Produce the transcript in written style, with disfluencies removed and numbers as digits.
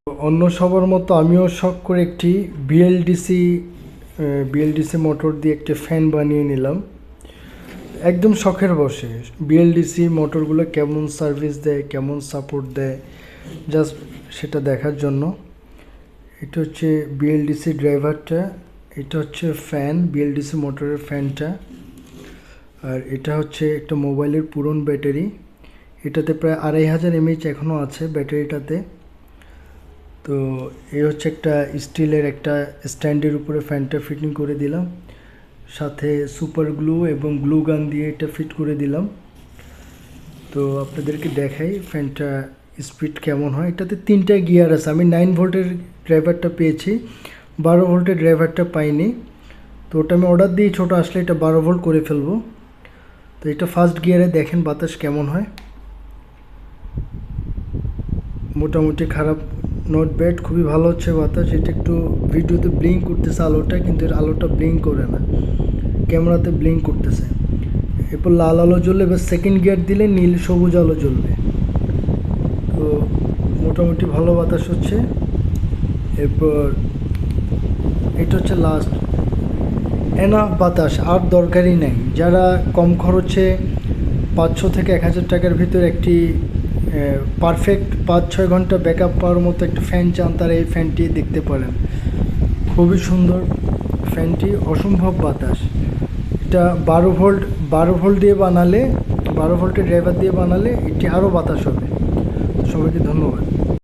অন্য সবার মতো আমিও শখ করে একটি বিএলডিসি মোটর দিয়ে একটি ফ্যান বানিয়ে নিলাম। একদম শখের বশে বিএলডিসি মোটরগুলো কেমন সার্ভিস দেয়, কেমন সাপোর্ট দেয়, জাস্ট সেটা দেখার জন্য। এটা হচ্ছে বিএলডিসি ড্রাইভারটা, এটা হচ্ছে ফ্যান, বিএলডিসি মোটরের ফ্যানটা, আর এটা হচ্ছে একটা মোবাইলের পুরনো ব্যাটারি। এটাতে প্রায় 2500 mAh এখনও আছে ব্যাটারিটাতে। তো এই হচ্ছে একটা স্টিলের একটা স্ট্যান্ডের উপরে ফ্যানটা ফিটিং করে দিলাম, সাথে সুপার গ্লু এবং গ্লু গান দিয়ে এটা ফিট করে দিলাম। তো আপনাদেরকে দেখাই ফ্যানটা স্পিড কেমন হয়। এটাতে 3টা গিয়ার আছে। আমি 9 ভোল্টের ড্রাইভারটা পেয়েছি, 12 ভোল্টের ড্রাইভারটা পাইনি। তো ওটা আমি অর্ডার দিয়ে ছোটো আসলে এটা 12 ভোল্ট করে ফেলবো। তো এটা ফার্স্ট গিয়ারে দেখেন বাতাস কেমন হয়, মোটামুটি খারাপ নট ব্যাড, খুবই ভালো হচ্ছে বাতাস। এটা একটু ভিডিওতে ব্লিঙ্ক করতেছে আলোটা, কিন্তু এর আলোটা ব্লিঙ্ক করে না, ক্যামেরাতে ব্লিঙ্ক করতেছে। এরপর লাল আলো জ্বললে, এবার সেকেন্ড গিয়ার দিলে নীল সবুজ আলো জ্বলবে। তো মোটামুটি ভালো বাতাস হচ্ছে। এরপর এটা হচ্ছে লাস্ট, এনাফ বাতাস, আর দরকারই নাই। যারা কম খরচে 500 থেকে 1000 টাকার ভিতরে একটি পারফেক্ট 5-6 ঘন্টা ব্যাকআপ পাওয়ার মতো একটা ফ্যান চান, তারা এই ফ্যানটি দেখতে পারেন। খুবই সুন্দর ফ্যানটি, অসম্ভব বাতাস। এটা 12 ভোল্ট দিয়ে বানালে, 12 ভোল্টের ড্রাইভার দিয়ে বানালে এটি আরও বাতাস হবে। সবাইকে ধন্যবাদ।